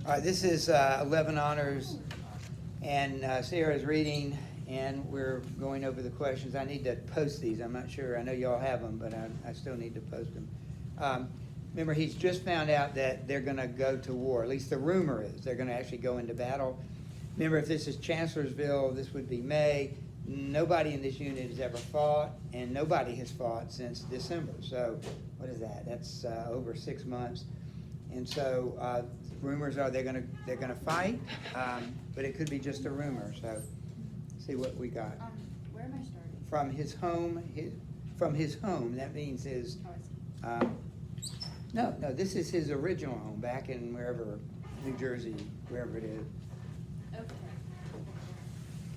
All right, this is 11 honors, and Sarah's reading, and we're going over the questions. I need to post these. I'm not sure. I know y'all have them, but I still need to post them. Remember, he's just found out that they're going to go to war. At least the rumor is they're going to actually go into battle. Remember, if this is Chancellorsville, this would be May. Nobody in this unit has ever fought, and nobody has fought since December. So, what is that? That's over 6 months. And so, rumors are they're gonna fight, but it could be just a rumor. So, see what we got. Where am I starting? From his home. That means his. Oh, I see. No, this is his original home back in wherever, New Jersey, wherever it is. Okay.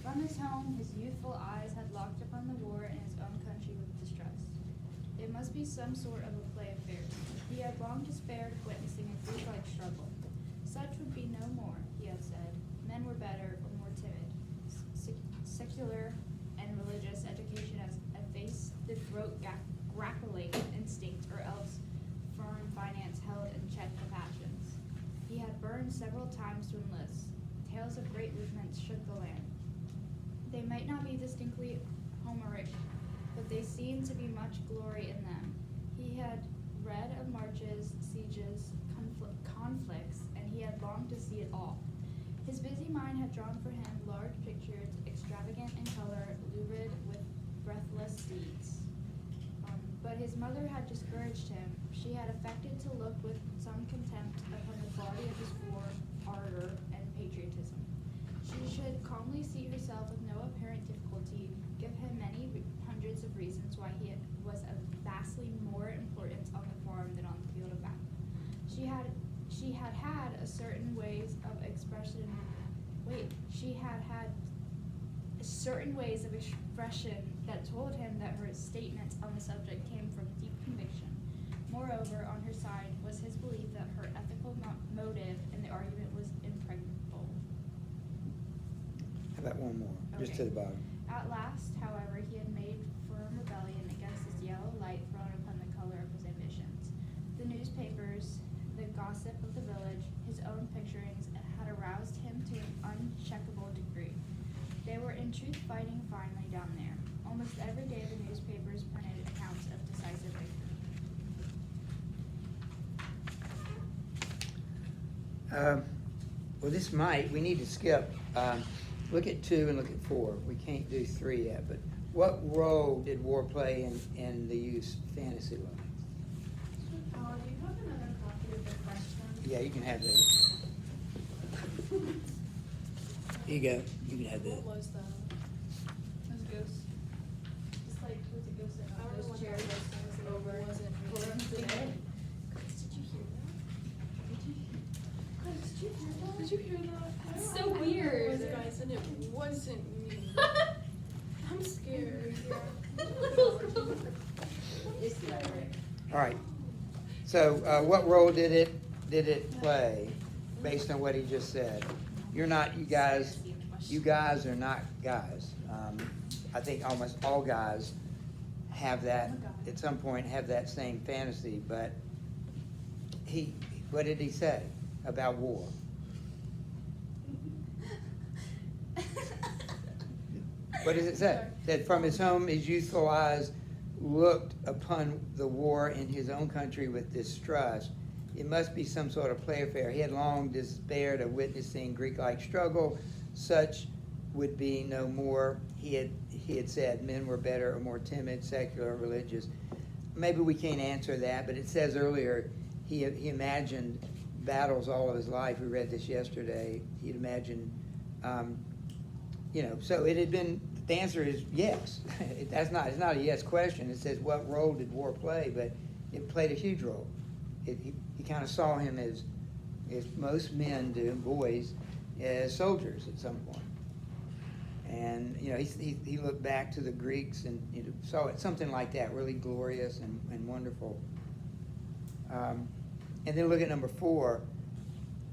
From his home, his youthful eyes had locked upon the war in his own country with distrust. It must be some sort of a play affair. He had long despaired of witnessing a Greek-like struggle. Such would be no more, he had said. Men were better or more timid. Secular and religious education has effaced the throat-grappling instinct, or else firm finance held in check the passions. He had burned several times to enlist. Tales of great movements shook the land. They might not be distinctly Homeric, but they seemed to be much glory in them. He had read of marches, sieges, conflicts, and he had longed to see it all. His busy mind had drawn for him large pictures, extravagant in color, lurid with breathless steeds. But his mother had discouraged him. She had affected to look with some contempt upon the quality of his war, ardor, and patriotism. She should calmly seat herself with no apparent difficulty, give him many hundreds of reasons why he was of vastly more importance on the farm than on the field of battle. She had a certain ways of expression. She had certain ways of expression that told him that her statements on the subject came from deep conviction. Moreover, on her side was his belief that her ethical motive in the argument was impregnable. How about one more, just to the bottom? At last, however, he had made firm rebellion against this yellow light thrown upon the color of his ambitions. The newspapers, the gossip of the village, his own picturings had aroused him to an uncheckable degree. They were in truth fighting finely down there. Almost every day the newspapers printed accounts of decisive victory. Well, we need to skip. Look at 2 and look at 4. We can't do 3 yet, but what role did war play in the youth fantasy league? Do you have another copy of the question? Yeah, you can have that. Here you go. You can have that. What was that? Those ghosts. It's like, was it ghost in I don't know those what chairs that was. over? Wasn't Did Did you hear that? Did you hear that? Did you hear that? It's so weird. It was, guys, and it wasn't me. I'm scared. All right. So, what role did it play, based on what he just said? You guys are not guys. I think almost all guys have that, at some point, have that same fantasy, but what did he say about war? What does it say? That from his home, his youthful eyes looked upon the war in his own country with distrust. It must be some sort of play affair. He had long despaired of witnessing Greek-like struggle. Such would be no more. He had said men were better or more timid, secular, or religious. Maybe we can't answer that, but it says earlier he imagined battles all of his life. We read this yesterday. He'd imagined, so it had been. The answer is yes. It's not a yes question. It says what role did war play, but it played a huge role. He kind of saw him as most men do, boys, as soldiers at some point. And he looked back to the Greeks and saw it something like that, really glorious and wonderful. And then look at number 4.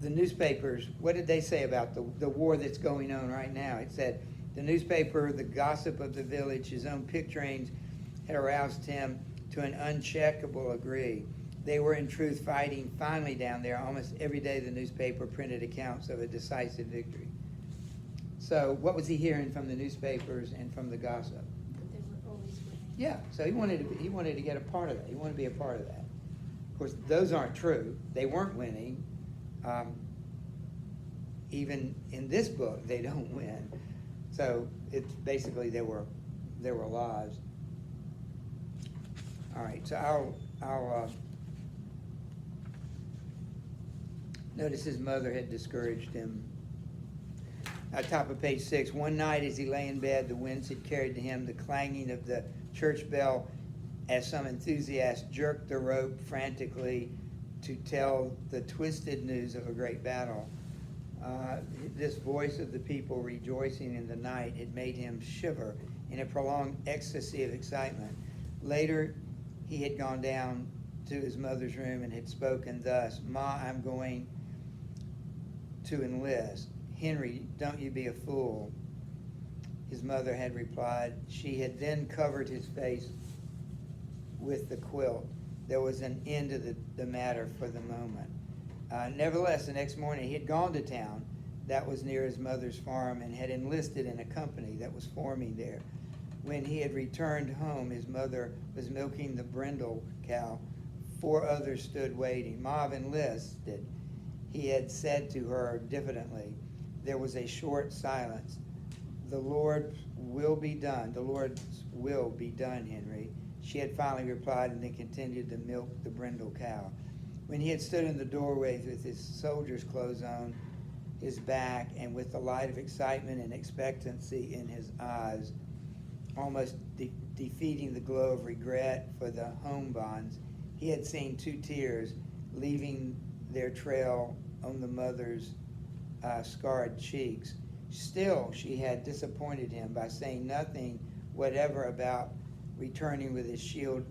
The newspapers, what did they say about the war that's going on right now? It said, the newspaper, the gossip of the village, his own picturings had aroused him to an uncheckable degree. They were in truth fighting finally down there. Almost every day the newspaper printed accounts of a decisive victory. So what was he hearing from the newspapers and from the gossip? That they were always winning. Yeah, so he wanted to get a part of that. He wanted to be a part of that. Of course, those aren't true. They weren't winning. Even in this book, they don't win. So it's basically they were lies. All right, so I'll notice his mother had discouraged him. Top of page 6, one night as he lay in bed, the winds had carried to him the clanging of the church bell as some enthusiast jerked the rope frantically to tell the twisted news of a great battle. This voice of the people rejoicing in the night had made him shiver in a prolonged ecstasy of excitement. Later, he had gone down to his mother's room and had spoken thus, "Ma, I'm going to enlist. Henry, don't you be a fool." His mother had replied. She had then covered his face with the quilt. There was an end to the matter for the moment. Nevertheless, the next morning he had gone to town that was near his mother's farm and had enlisted in a company that was forming there. When he had returned home, his mother was milking the brindle cow. 4 others stood waiting. "Ma, I've enlisted," he had said to her diffidently. There was a short silence. "The Lord's will be done. The Lord's will be done, Henry," she had finally replied, and then continued to milk the brindle cow. When he had stood in the doorway with his soldier's clothes on his back and with the light of excitement and expectancy in his eyes, almost defeating the glow of regret for the home bonds, he had seen 2 tears leaving their trail on the mother's scarred cheeks. Still, she had disappointed him by saying nothing whatever about returning with his shield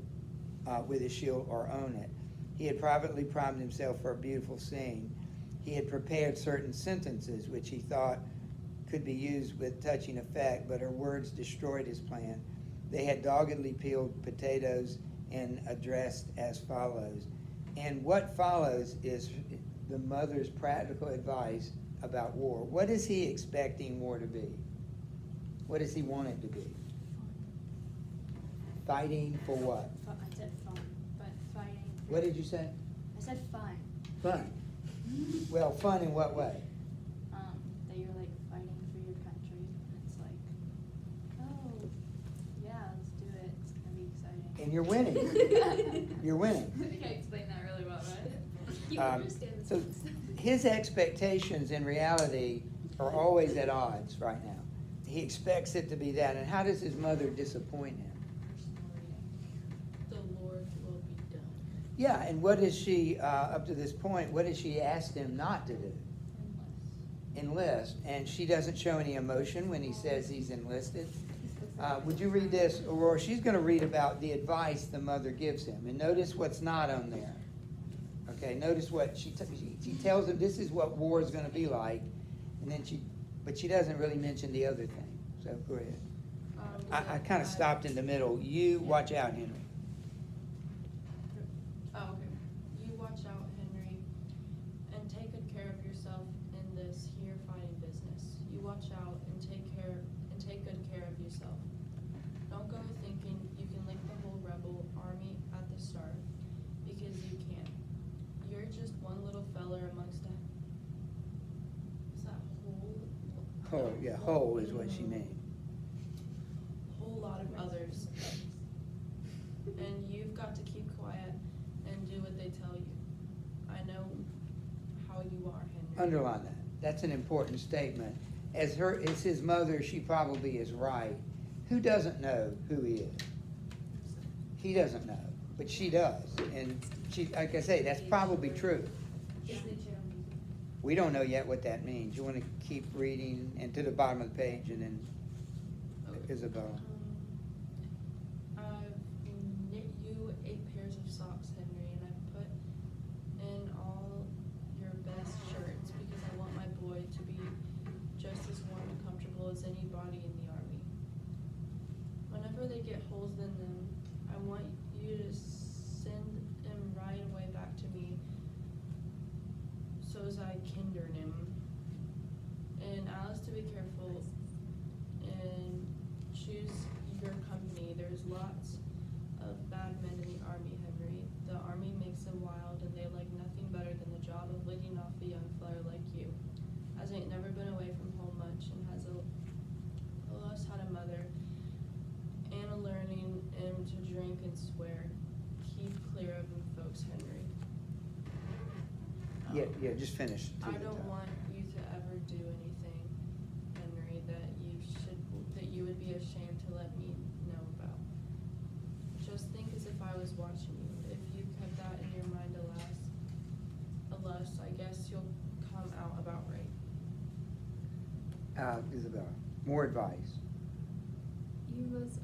or own it. He had privately primed himself for a beautiful scene. He had prepared certain sentences which he thought could be used with touching effect, but her words destroyed his plan. They had doggedly peeled potatoes and addressed as follows. And what follows is the mother's practical advice about war. What is he expecting war to be? What does he want it to be? Fighting for what? I said fun, but fighting. What did you say? I said fun. Fun. Well, fun in what way? That you're like fighting for your country, and it's like, oh, yeah, let's do it. It's gonna be exciting. And you're winning. You're winning. I think I explained that really well, right? You understand the So sense. his expectations in reality are always at odds right now. He expects it to be that. And how does his mother disappoint him? The Lord will be done. Yeah, and what is she, up to this point, what has she asked him not to do? Enlist. And she doesn't show any emotion when he says he's enlisted. Would you read this, Aurora? She's going to read about the advice the mother gives him. And notice what's not on there. Okay, notice what she tells him this is what war is going to be like. And then but she doesn't really mention the other thing. So go ahead. I kind of stopped in the middle. You watch out, Henry. Oh, okay. You watch out, Henry, and take good care of yourself in this here fighting business. You watch out and take good care of yourself. Don't go thinking you can lick the whole rebel army at the start, because you can't. You're just one little feller amongst a. Is that whole? Whole, yeah, whole is what she means. Whole lot of others. And you've got to keep quiet and do what they tell you. I know how you are, Henry. Underline that. That's an important statement. As his mother, she probably is right. Who doesn't know who he is? He doesn't know, but she does. And she, like I say, that's probably true. We don't know yet what that means. You want to keep reading and to the bottom of the page, and then Isabella. I've knit you 8 pairs of socks, Henry, and I've put in all your best shirts because I want my boy to be just as warm and comfortable as anybody in the army. Whenever they get holes in them, I want you to send them right away I Kindernim. And Alice, to be careful and choose your company. There's lots of bad men in the army, Henry. The army makes them wild, and they like nothing better than the job of leading off a young feller like you, as ain't never been away from home much and has almost had a mother and a learning him to drink and swear. Keep clear of them folks, Henry. Yeah, just finish. to I the don't top. want you to ever do anything, Henry, that you would be ashamed to let me know about. Just think as if I was watching you. If you kept that in your mind alas, I guess you'll come out about right. Isabella, more advice. You must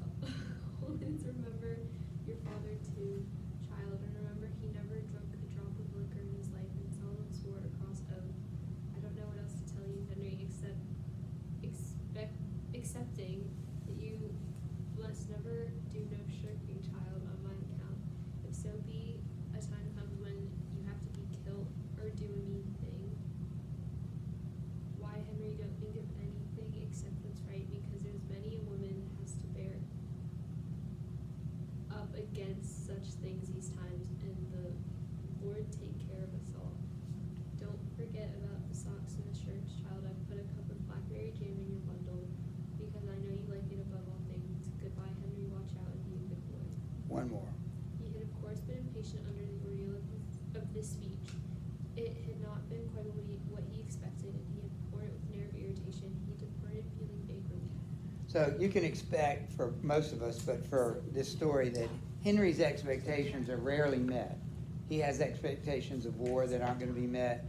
always remember your father too, child, and remember he never drunk a drop of liquor in his life and seldom swore across oath. I don't know what else to tell you, Henry, except accepting that you must never do no shirking, child, on my account. If so be a time comes when you have to be killed or do a mean thing. Why, Henry, don't think of anything except what's right, because there's many a woman has to bear up against such things these times, and the Lord take care of us all. Don't forget about the socks and the shirts, child. I put a cup of blackberry jam in your bundle, because I know you like it above all things. Goodbye, Henry. Watch out and be a good boy. One more. He had of course been impatient under the ordeal of this speech. It had not been quite what he expected, and he had borne it with an air of irritation. He departed feeling vague relief. So you can expect for most of us, but for this story, that Henry's expectations are rarely met. He has expectations of war that aren't going to be met,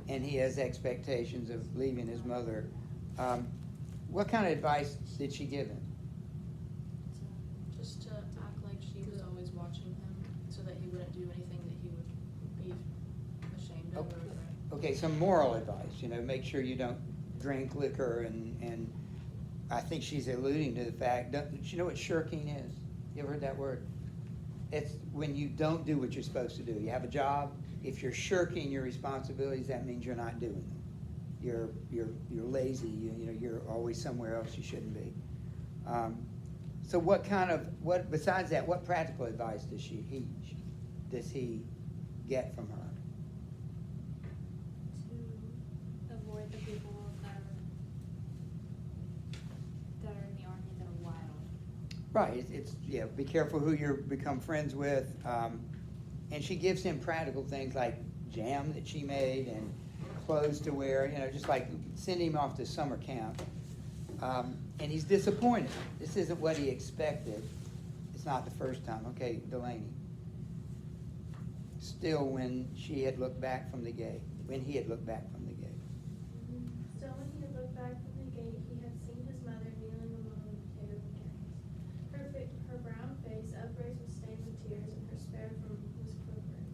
and he has expectations of leaving his mother. What kind of advice did she give him? Just to act like she was always watching him, so that he wouldn't do anything that he would be ashamed of or regret. Okay, some moral advice, make sure you don't drink liquor, and I think she's alluding to the fact, don't you know what shirking is? You ever heard that word? It's when you don't do what you're supposed to do. You have a job, if you're shirking your responsibilities, that means you're not doing them. You're lazy, you're always somewhere else you shouldn't be. So what besides that, what practical advice does he get from her? To avoid the people that are in the army that are wild. Right, be careful who you become friends with. And she gives him practical things like jam that she made and clothes to wear, just like send him off to summer camp. And he's disappointed. This isn't what he expected. It's not the first time. Okay, Delaney. Still, when he had looked back from the gate. Still, when he had looked back from the gate, he had seen his mother kneeling among the potato cans. Her brown face, upraised with stains of tears, and her spare form was quivering.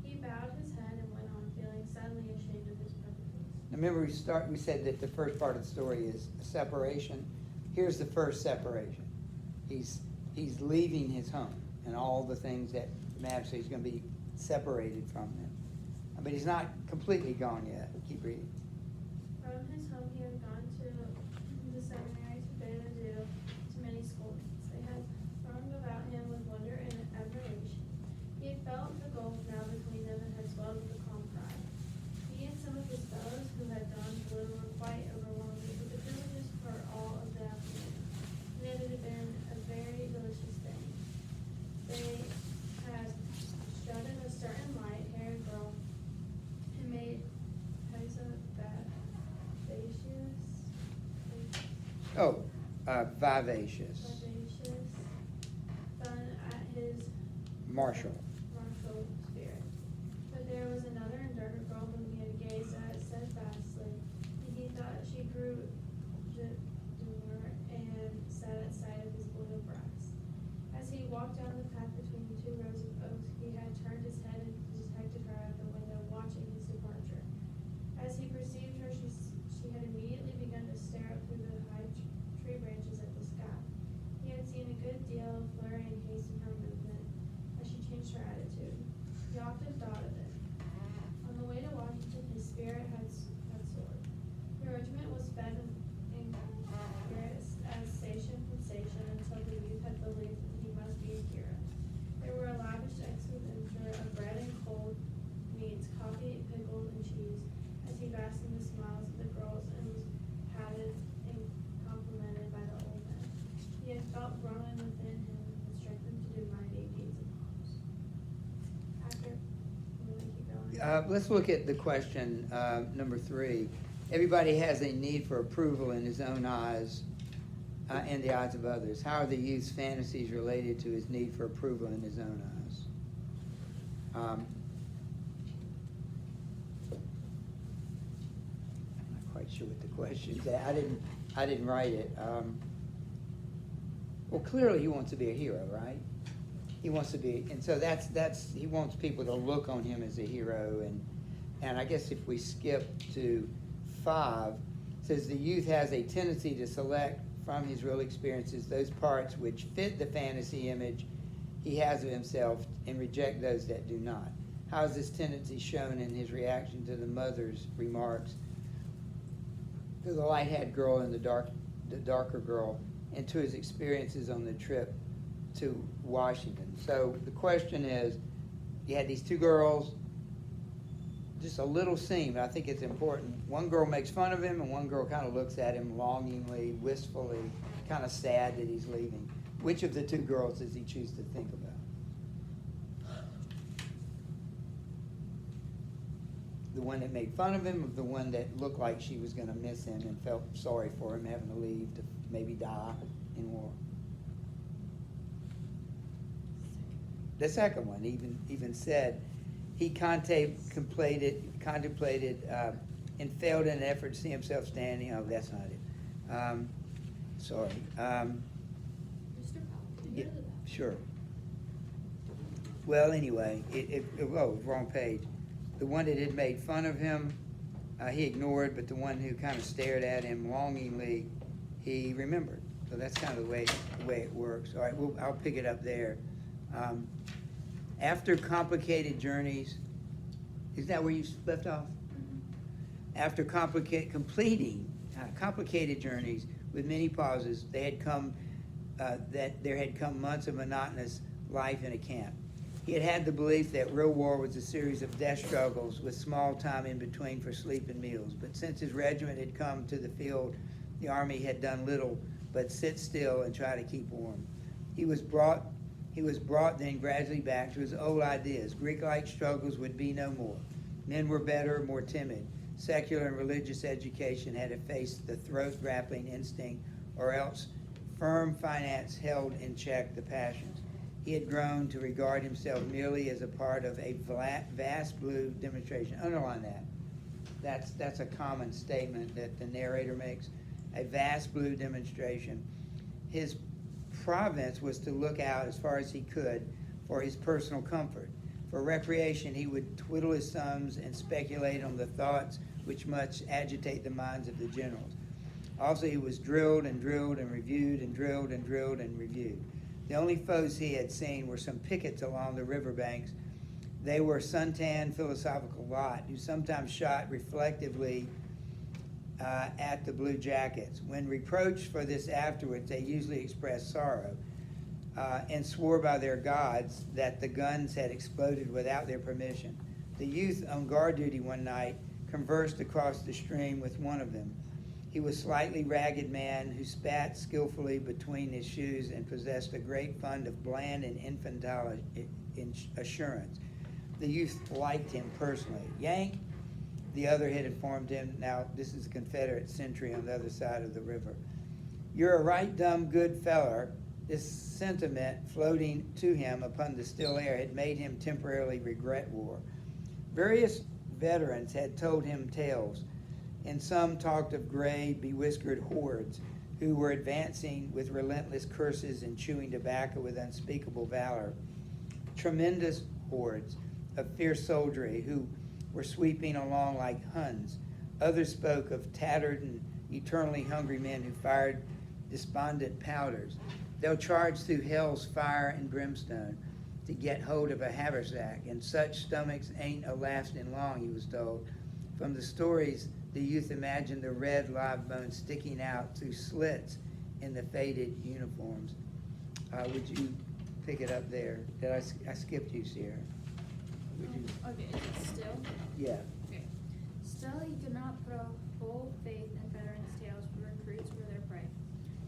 He bowed his head and went on, feeling suddenly ashamed of his prejudice. Now remember, we said that the first part of the story is a separation. Here's the first separation. He's leaving his home and all the things that matter, so he's going to be separated from them. But he's not completely gone yet. Keep reading. From his home he had gone to the seminary, to Bernadou, to many schoolmates. They had thronged about him with wonder and admiration. He had felt the gulf now between them and had swelled with a calm pride. He and some of his fellows who had gone to live were quite overwhelmed with the privileges for all of the afternoon, and it had been a very delicious thing. They had strutted a certain light-haired girl and made Pisa Vivacious. Fun at his Marshall. spirit. But there was another and darker girl whom he had gazed at steadfastly, and he thought she grew demure and sad at sight of his loyal breast. As he walked down the path between the two rows of oaks, he had turned his head and detected her at the window, watching his departure. As he perceived her, she had immediately begun to stare up through the high tree branches at the sky. He had seen a good deal of flurry and haste in her movement. As she changed her Let's look at the question, number 3. Everybody has a need for approval in his own eyes and the eyes of others. How are the youth's fantasies related to his need for approval in his own eyes? I'm not quite sure what the question is. I didn't write it. Well, clearly he wants to be a hero, right? He wants to be, and so that's he wants people to look on him as a hero, and I guess if we skip to 5, it says the youth has a tendency to select from his real experiences those parts which fit the fantasy image he has of himself and reject those that do not. How is this tendency shown in his reaction to the mother's remarks to the light-haired girl and the darker girl, and to his experiences on the trip to Washington? So the question is, you had these 2 girls, just a little scene, but I think it's important. One girl makes fun of him, and one girl kind of looks at him longingly, wistfully, kind of sad that he's leaving. Which of the 2 girls does he choose to think about? The one that made fun of him, or the one that looked like she was going to miss him and felt sorry for him having to leave to maybe die in war? The second one even said he contemplated and failed in an effort to see himself standing. Oh, that's not it. Sorry. Mr. Powell, can you Yeah, go to that? sure. Well, anyway, wrong page. The one that had made fun of him, he ignored, but the one who kind of stared at him longingly, he remembered. So that's kind of the way it works. All right, I'll pick it up there. After complicated journeys, is that where you left off? After completing complicated journeys with many pauses, there had come months of monotonous life in a camp. He had had the belief that real war was a series of death struggles with small time in between for sleep and meals. But since his regiment had come to the field, the army had done little but sit still and try to keep warm. He was brought then gradually back to his old ideas. Greek-like struggles would be no more. Men were better, more timid. Secular and religious education had effaced the throat-grappling instinct, or else firm finance held in check the passions. He had grown to regard himself merely as a part of a vast blue demonstration. Underline that. That's a common statement that the narrator makes. A vast blue demonstration. His province was to look out as far as he could for his personal comfort. For recreation, he would twiddle his thumbs and speculate on the thoughts which must agitate the minds of the generals. Also, he was drilled and drilled and reviewed and drilled and drilled and reviewed. The only foes he had seen were some pickets along the riverbanks. They were suntan, philosophical lot who sometimes shot reflectively at the blue jackets. When reproached for this afterwards, they usually expressed sorrow and swore by their gods that the guns had exploded without their permission. The youth on guard duty one night conversed across the stream with one of them. He was a slightly ragged man who spat skillfully between his shoes and possessed a great fund of bland and infantile assurance. The youth liked him personally. Yank, the other had informed him, now this is a Confederate sentry on the other side of the river. You're a right dumb good feller. This sentiment floating to him upon the still air had made him temporarily regret war. Various veterans had told him tales, and some talked of gray, bewhiskered hordes who were advancing with relentless curses and chewing tobacco with unspeakable valor. Tremendous hordes of fierce soldiery who were sweeping along like Huns. Others spoke of tattered and eternally hungry men who fired despondent powders. They'll charge through hell's fire and brimstone to get hold of a haversack, and such stomachs ain't a-lasting long, he was told. From the stories, the youth imagined the red live bones sticking out through slits in the faded uniforms. Would you pick it up there? Did I skipped you, Sierra? Would you? Okay, is it still? Yeah. Okay. Still, he could not put a full faith in veterans' tales, for recruits were their prey.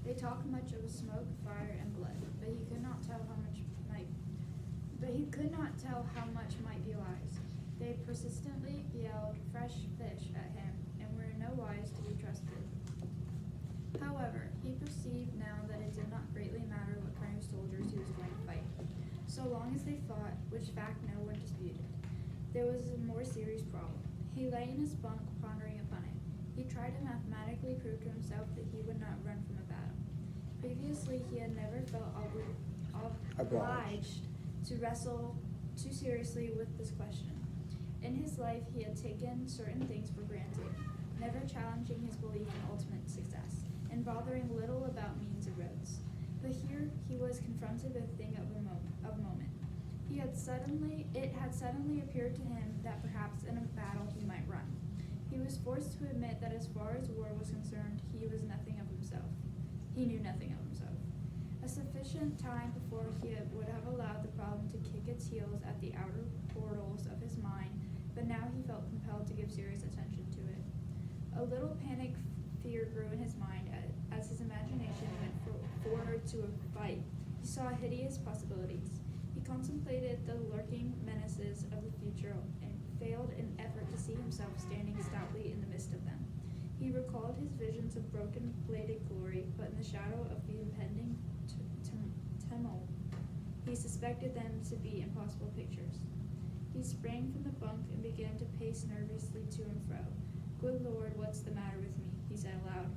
They talked much of smoke, fire, and blood, but he could not tell how much might be lies. They persistently yelled fresh fish at him and were in no wise to be trusted. However, he perceived now that it did not greatly matter what kind of soldiers he was going to fight, so long as they fought, which fact no one disputed. There was a more serious problem. He lay in his bunk pondering upon it. He tried to mathematically prove to himself that he would not run from a battle. Previously, he had never felt obliged to wrestle too seriously with this question. In his life, he had taken certain things for granted, never challenging his belief in ultimate success, and bothering little about means or roads. But here he was confronted with a thing of moment. It had suddenly appeared to him that perhaps in a battle he might run. He was forced to admit that as far as war was concerned, he was nothing of himself. He knew nothing of himself. A sufficient time before he would have allowed the problem to kick its heels at the outer portals of his mind, but now he felt compelled to give serious attention to it. A little panic fear grew in his mind as his imagination went forward to a fight. He saw hideous possibilities. He contemplated the lurking menaces of the future and failed in effort to see himself standing stoutly in the midst of them. He recalled his visions of broken bladed glory, but in the shadow of the impending tumult, he suspected them to be impossible pictures. He sprang from the bunk and began to pace nervously to and fro. "Good Lord, what's the matter with me?" he said aloud.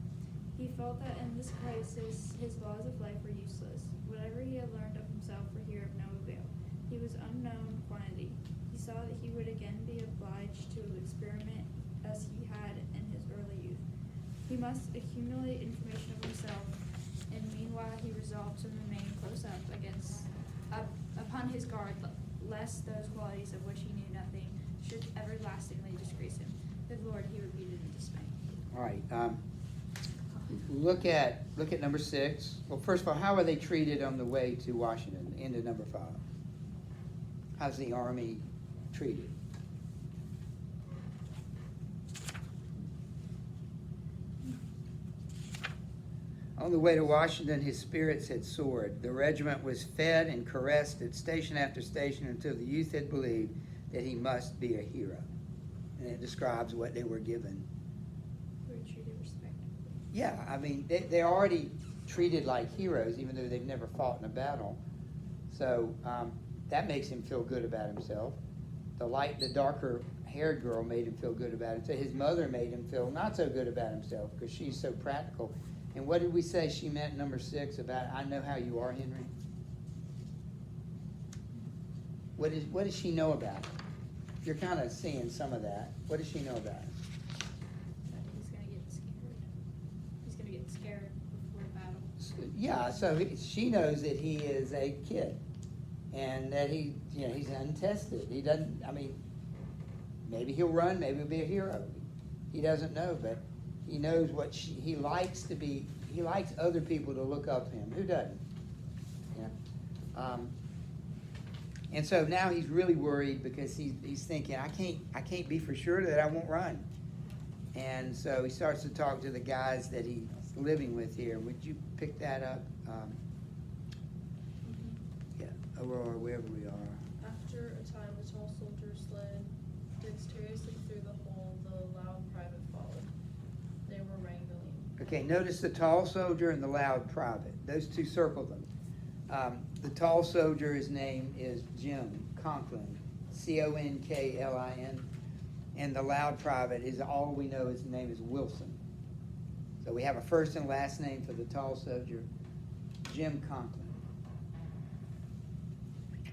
He felt that in this crisis his laws of life were useless. Whatever he had learned of himself were here of no avail. He was unknown quantity. He saw that he would again be obliged to experiment as he had in his early youth. He must accumulate information of himself, and meanwhile he resolved to remain close upon his guard, lest those qualities of which he knew nothing should everlastingly disgrace him. Good Lord, he repeated in dismay. All right. Look at number 6. Well, first of all, how are they treated on the way to Washington? End of number 5. How's the Army treated? On the way to Washington, his spirits had soared. The regiment was fed and caressed at station after station until the youth had believed that he must be a hero. And it describes what they were given. We were treated respectfully. Yeah, I mean, they're already treated like heroes, even though they've never fought in a battle. So that makes him feel good about himself. The darker-haired girl made him feel good about himself. His mother made him feel not so good about himself because she's so practical. And what did we say she meant, number 6, about "I know how you are, Henry"? What does she know about it? You're kind of seeing some of that. What does she know about it? That he's going to get scared. He's going to get scared before the battle. Yeah, so she knows that he is a kid, and that he's untested. He doesn't. I mean, maybe he'll run. Maybe he'll be a hero. He doesn't know, but he knows what he likes to be. He likes other people to look up to him. Who doesn't? Yeah. And so now he's really worried because he's thinking, I can't be for sure that I won't run. And so he starts to talk to the guys that he's living with here. Would you pick that up? Yeah, Aurora, wherever we are. After a time, the tall soldier slid dexterously through the hole. The loud private followed. They were wrangling. Okay, notice the tall soldier and the loud private. Those two, circle them. The tall soldier, his name is Jim Conklin, Conklin, and the loud private is all we know his name is Wilson. So we have a first and last name for the tall soldier, Jim Conklin.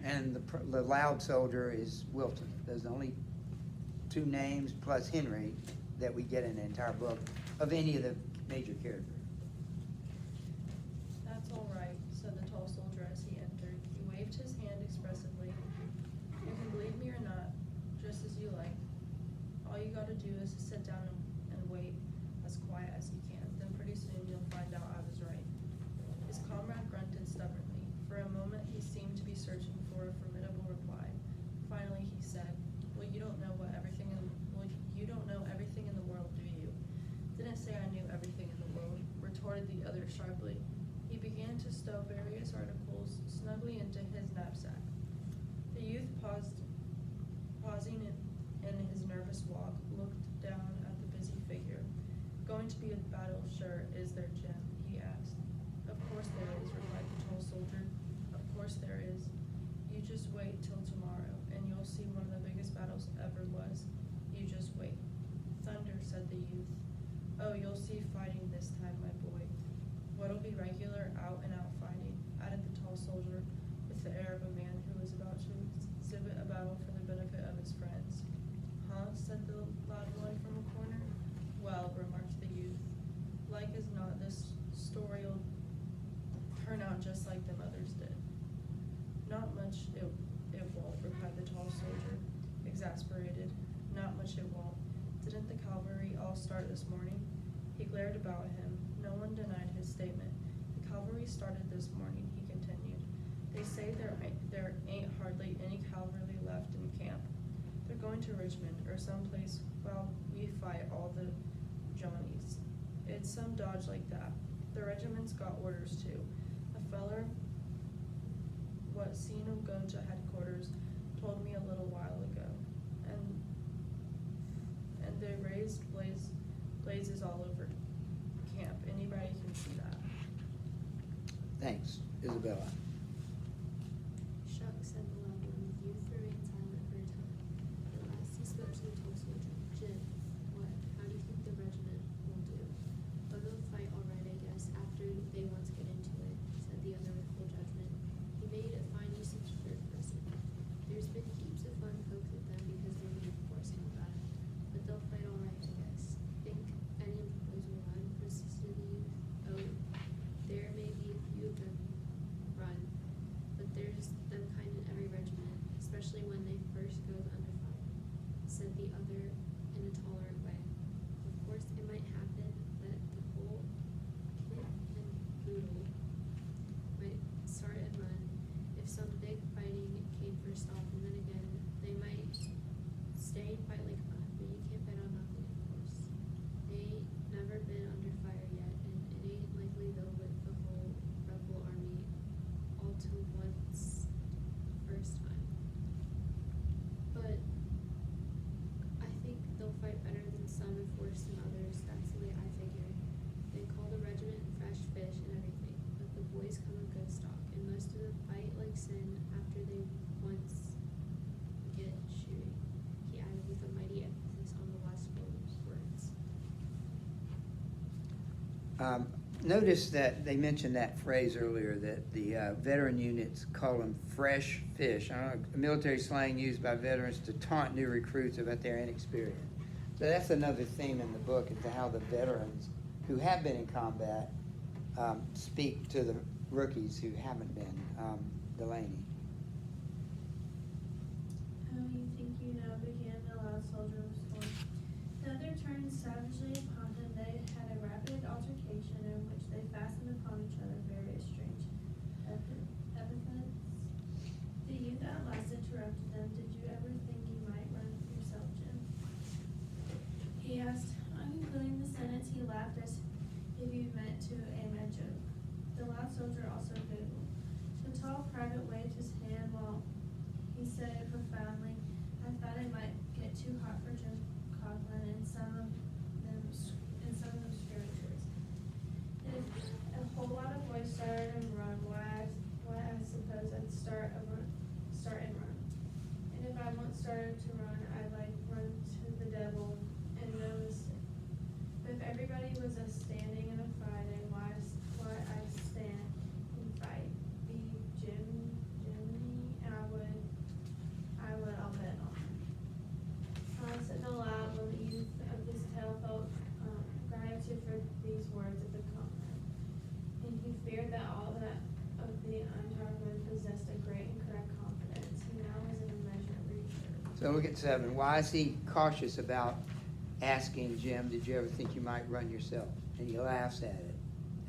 And the loud soldier is Wilson. Those are the only 2 names plus Henry that we get in the entire book of any of the major characters. "That's all right," said the tall soldier as he entered. He waved his hand expressively. "You can believe me or not, just as you like. All you gotta do is sit down and wait as quiet as you can. Then pretty soon you'll find out I was right." His comrade grunted stubbornly. For a moment he seemed to be searching for a formidable reply. Finally he said, "Well, you don't know everything in the world, do you?" "Didn't say I knew everything in the world," retorted the other sharply. He began to stow various articles snugly into his knapsack. The youth pausing Oh, you'll see fighting this time, my boy. What'll be regular, out and out fighting, added the tall soldier with the air of a man who was about to exhibit a battle for the benefit of his friends. Huh? Said the loud one from a corner. Well, remarked the youth, like as not this story'll turn out just like them others did. Not much it won't, replied the tall soldier, exasperated. Not much it won't. Didn't the cavalry all start this morning? He glared about him. No one denied his statement. The cavalry started this morning, he continued. They say there ain't hardly any cavalry left in camp. They're going to Richmond or someplace while we fight all the Johnnies. It's some dodge like that. The regiment's got orders too. A feller what seen'll go to headquarters told me a little while ago. And they raised blazes all over camp. Anybody can see that. Thanks, Isabella. Shucks, said the loud one. The youth remained silent for a time. At last he spoke to the tall soldier. Jim, what? How do you think the regiment will do? Oh, they'll fight all right, I guess, after they once get into it, said the other with full judgment. He made a fine use of the third person. There's been heaps of fun poked at them because they're being forced and all that. But they'll fight all right, I guess. Think any of the boys will run, persisted the youth. Oh, there may be a few of them run, but there's them kind in every regiment, especially when they first goes under fire, said the other in a tolerant way. Of course, it might happen that the whole kit and boodle might start and run if some big fighting came for a stop, and then again, they might stay and fight like fun, but you can't bet on nothing, of course. They ain't never been under fire yet, and it ain't likely they'll whip the whole rebel army all to once first time. But I think they'll fight better than some and worse than others. That's the way I figure. They call the regiment fresh fish and everything, but the boys come of good stock, and most of them fight like sin after they once get shooting, he added with a mighty emphasis on the last words. Notice that they mentioned that phrase earlier, that the veteran units call them fresh fish. I don't know, military slang used by veterans to taunt new recruits about their inexperience. So that's another theme in the book, is how the veterans who have been in combat speak to the rookies who haven't been. Delaney. Oh, you think you know, began the loud soldier with scorn. The other turned savagely upon him. They had a rapid altercation in which they fastened upon each other various strange epithets. The youth at last interrupted them. Did you ever think you might run yourself, Jim? He asked. On concluding the sentence, he laughed as if he meant to aim a joke. The loud soldier also giggled. The tall private waved his hand while he said it profoundly. I thought it might get too hot for Jim Conklin and some of them skirmishers. If a whole lot of boys started and run, why I suppose I'd start and run. And if I once started to run, I'd like run to the devil and no mistake. But if everybody was a standing and a fighting, why I stand and fight? Be Jimmy, and I'll bet on it. Said the loud when the youth of this tale felt gratitude for these words of the comrade, and he feared that all that of the untried men possessed a great and correct confidence. He now was in a measure reassured. So look at 7. Why is he cautious about asking Jim, did you ever think you might run yourself? And he laughs at it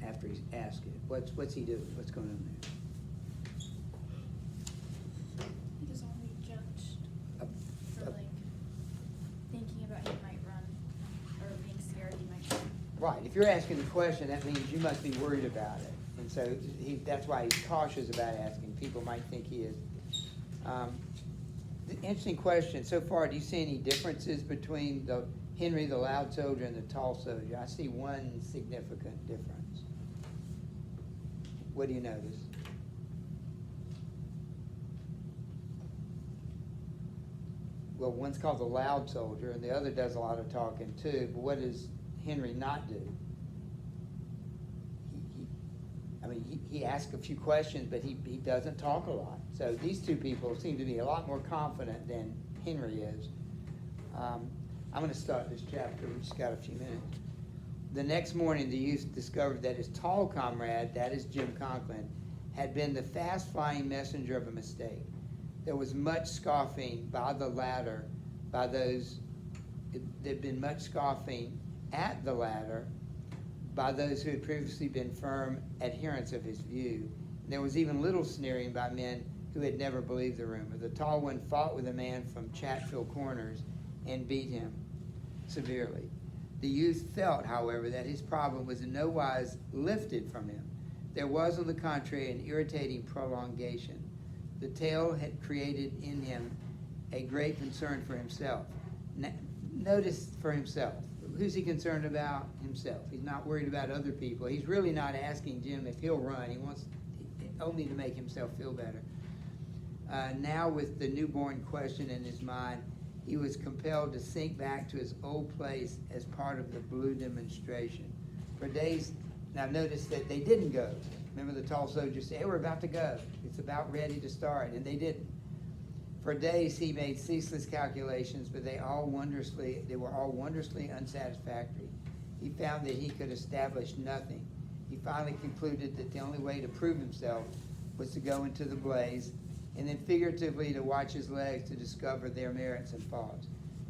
after he's asked it. What's he doing? What's going on there? He doesn't want to be judged for like thinking about he might run or being scared he might run. Right, if you're asking the question, that means you must be worried about it. And so that's why he's cautious about asking. People might think he is. Interesting question. So far, do you see any differences between the Henry, the loud soldier, and the tall soldier? I see one significant difference. What do you notice? Well, one's called the loud soldier, and the other does a lot of talking too. But what does Henry not do? He asks a few questions, but he doesn't talk a lot. So these two people seem to be a lot more confident than Henry is. I'm going to start this chapter. We've just got a few minutes. The next morning, the youth discovered that his tall comrade, that is Jim Conklin, had been the fast-flying messenger of a mistake. There was much scoffing by the latter, by those, there'd been much scoffing at the latter by those who had previously been firm adherents of his view. There was even little sneering by men who had never believed the rumor. The tall one fought with a man from Chatfield Corners and beat him severely. The youth felt, however, that his problem was in no wise lifted from him. There was, on the contrary, an irritating prolongation. The tale had created in him a great concern for himself. Notice for himself. Who's he concerned about? Himself. He's not worried about other people. He's really not asking Jim if he'll run. He wants only to make himself feel better. Now, with the newborn question in his mind, he was compelled to sink back to his old place as part of the blue demonstration. For days, now notice that they didn't go. Remember the tall soldier said, hey, we're about to go. It's about ready to start, and they didn't. For days he made ceaseless calculations, but they were all wondrously unsatisfactory. He found that he could establish nothing. He finally concluded that the only way to prove himself was to go into the blaze, and then figuratively to watch his legs to discover their merits and faults.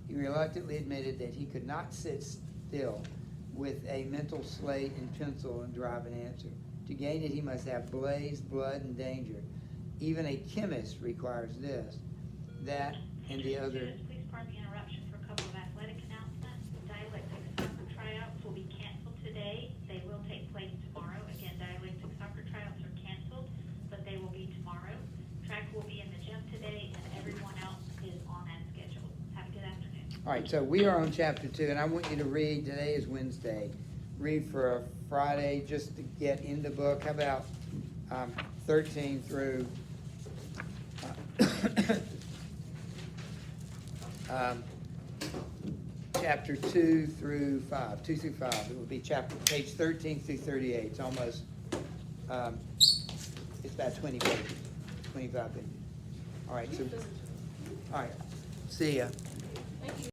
He reluctantly admitted that he could not sit still with a mental slate and pencil and drive an answer. To gain it, he must have blaze, blood, and danger. Even a chemist requires this, that, and the other. Please pardon the interruption for a couple of athletic announcements. Dialectic soccer tryouts will be canceled today. They will take place tomorrow. Again, dialectic soccer tryouts are canceled, but they will be tomorrow. Track will be in the gym today, and everyone else is on as scheduled. Have a good afternoon. All right, so we are on chapter 2, and I want you to read, today is Wednesday, read for Friday just to get in the book. How about 13 through chapter 2 through 5. 2 through 5. It would be page 13 through 38. It's almost, it's about 20 pages, 25 pages. All right, so, all right, see ya. Thank you.